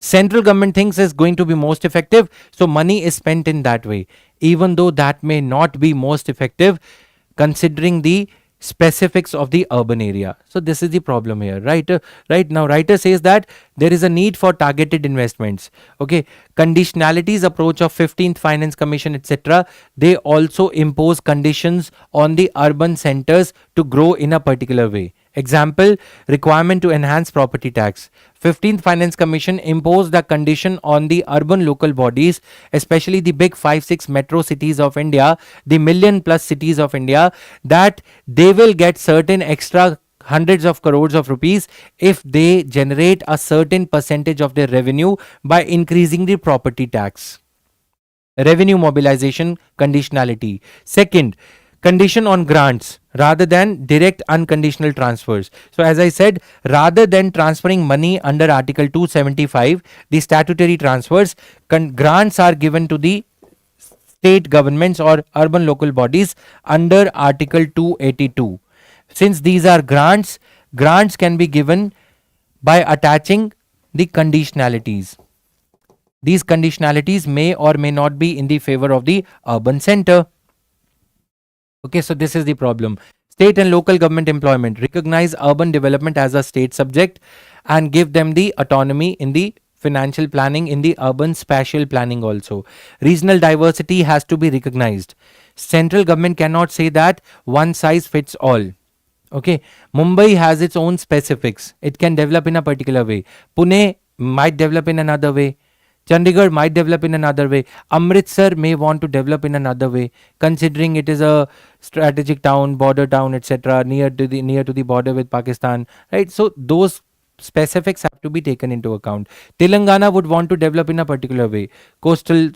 Central government thinks is going to be most effective, so money is spent in that way, even though that may not be most effective considering the specifics of the urban area. So this is the problem here, right? Right now, writer says that there is a need for targeted investments. Okay, conditionalities approach of 15th Finance Commission, etc. They also impose conditions on the urban centers to grow in a particular way. Example, requirement to enhance property tax. 15th Finance Commission imposed the condition on the urban local bodies, especially the big 5-6 metro cities of India, the million plus cities of India, that they will get certain extra hundreds of crores of rupees if they generate a certain percentage of their revenue by increasing the property tax. Revenue mobilization conditionality. Second, condition on grants rather than direct unconditional transfers. So as I said, rather than transferring money under Article 275, the statutory transfers, grants are given to the state governments or urban local bodies under Article 282. Since these are grants, grants can be given by attaching the conditionalities. These conditionalities may or may not be in the favor of the urban center. Okay, so this is the problem. State and local government employment. Recognize urban development as a state subject and give them the autonomy in the financial planning, in the urban spatial planning also. Regional diversity has to be recognized. Central government cannot say that one size fits all. Okay, Mumbai has its own specifics. It can develop in a particular way. Pune might develop in another way. Chandigarh might develop in another way. Amritsar may want to develop in another way, considering it is a strategic town, border town, etc., near to the border with Pakistan. Right. So those specifics have to be taken into account. Telangana would want to develop in a particular way. Coastal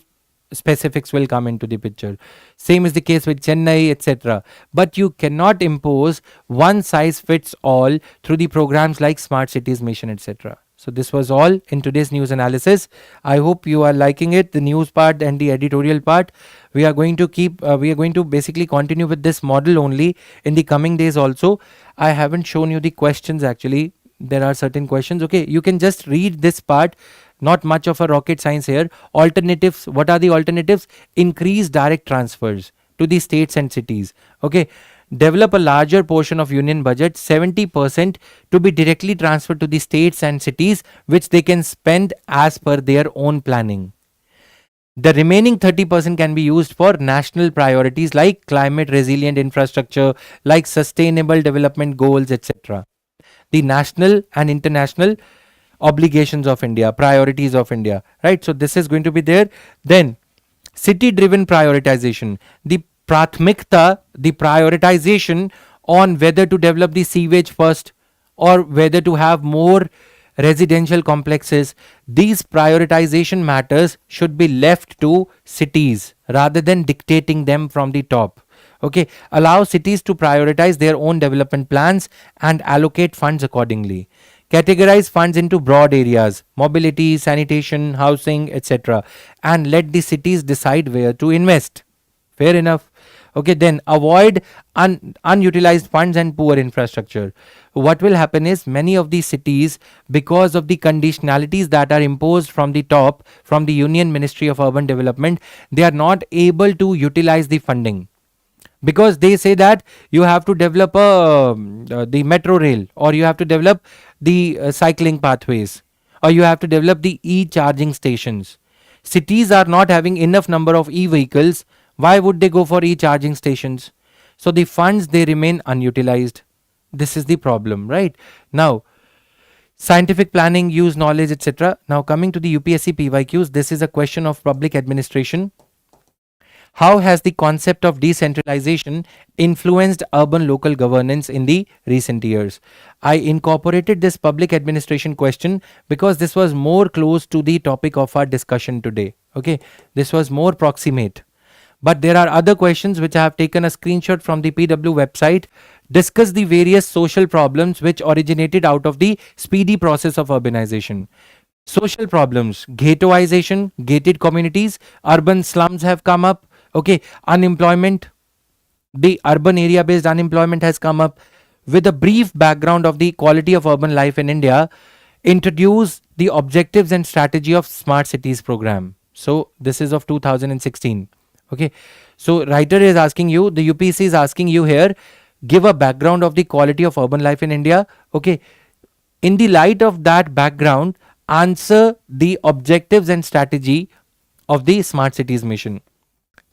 specifics will come into the picture. Same is the case with Chennai, etc. But you cannot impose one size fits all through the programs like Smart Cities Mission, etc. So this was all in today's news analysis. I hope you are liking it, the news part and the editorial part. We are going to basically continue with this model only in the coming days also. I haven't shown you the questions actually. There are certain questions. Okay, you can just read this part. Not much of a rocket science here. Alternatives. What are the alternatives? Increase direct transfers to the states and cities. Okay. Develop a larger portion of union budget, 70% to be directly transferred to the states and cities, which they can spend as per their own planning. The remaining 30% can be used for national priorities like climate resilient infrastructure, like sustainable development goals, etc. The national and international obligations of India, priorities of India, right? So this is going to be there. Then city driven prioritization, the pratmikta, the prioritization on whether to develop the sewage first or whether to have more residential complexes. These prioritization matters should be left to cities rather than dictating them from the top. Okay, allow cities to prioritize their own development plans and allocate funds accordingly. Categorize funds into broad areas, mobility, sanitation, housing, etc., and let the cities decide where to invest. Fair enough. Okay, then avoid unutilized funds and poor infrastructure. What will happen is many of these cities, because of the conditionalities that are imposed from the top, from the Union Ministry of Urban Development, they are not able to utilize the funding. Because they say that you have to develop the metro rail, or you have to develop the cycling pathways, or you have to develop the e-charging stations. Cities are not having enough number of e-vehicles. Why would they go for e-charging stations? So the funds, they remain unutilized. This is the problem, right? Now, scientific planning, use knowledge, etc. Now coming to the UPSC PYQs, this is a question of public administration. How has the concept of decentralization influenced urban local governance in the recent years? I incorporated this public administration question because this was more close to the topic of our discussion today. Okay, this was more proximate. But there are other questions which I have taken a screenshot from the PW website. Discuss the various social problems which originated out of the speedy process of urbanization. Social problems, ghettoization, gated communities, urban slums have come up. Okay, unemployment, the urban area based unemployment has come up. With a brief background of the quality of urban life in India, introduce the objectives and strategy of Smart Cities program. So this is of 2016. Okay, so writer is asking you, the UPSC is asking you here, give a background of the quality of urban life in India. Okay, in the light of that background, answer the objectives and strategy of the Smart Cities mission.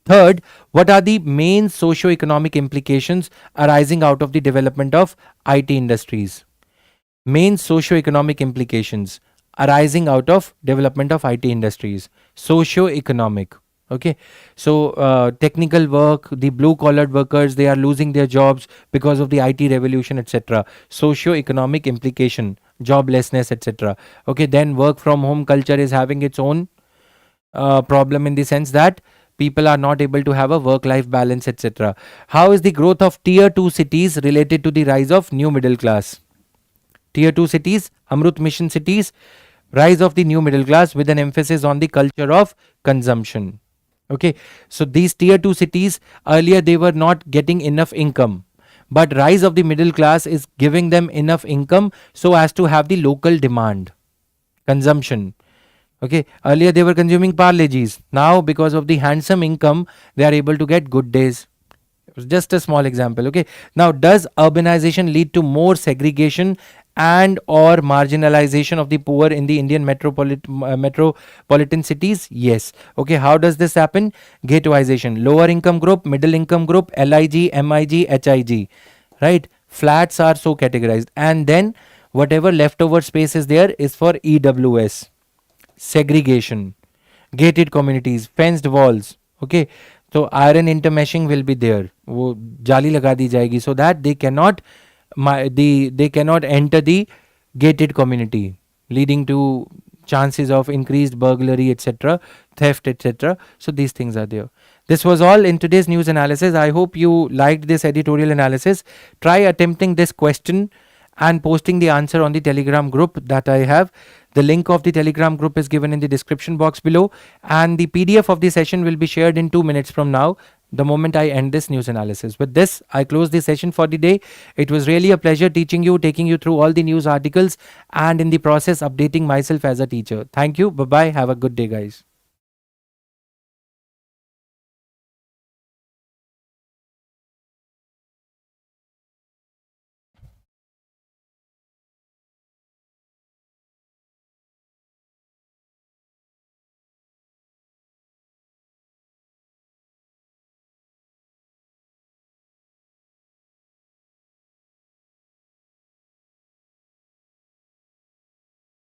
Third, what are the main socio-economic implications arising out of the development of IT industries? Main socio-economic implications arising out of development of IT industries. Socio-economic. Okay, so technical work, the blue-collared workers, they are losing their jobs because of the IT revolution, etc. Socio-economic implication, joblessness, etc. Okay, then work from home culture is having its own problem in the sense that people are not able to have a work-life balance, etc. How is the growth of tier 2 cities related to the rise of new middle class? Tier 2 cities, Amrut mission cities, rise of the new middle class with an emphasis on the culture of consumption. Okay, so these tier 2 cities, earlier they were not getting enough income, but rise of the middle class is giving them enough income so as to have the local demand, consumption. Okay, earlier they were consuming parleji's. Now because of the handsome income, they are able to get good days. It was just a small example. Okay, now does urbanization lead to more segregation and or marginalization of the poor in the Indian metropolitan cities? Yes. Okay, how does this happen? Ghettoization, lower income group, middle income group, LIG, MIG, HIG, right? Flats are so categorized, and then whatever leftover space is there is for EWS. Segregation, gated communities, fenced walls. Okay, so iron intermeshing will be there, वो जाली लगा दी जाएगी so that they cannot enter the gated community, leading to chances of increased burglary, etc., theft, etc. So these things are there. This was all in today's news analysis. I hope you liked this editorial analysis. Try attempting this question and posting the answer on the Telegram group that I have. The link of the Telegram group is given in the description box below, and the PDF of the session will be shared in 2 minutes from now, the moment I end this news analysis. With this, I close the session for the day. It was really a pleasure teaching you, taking you through all the news articles, and in the process updating myself as a teacher. Thank you. Bye-bye. Have a good day, guys.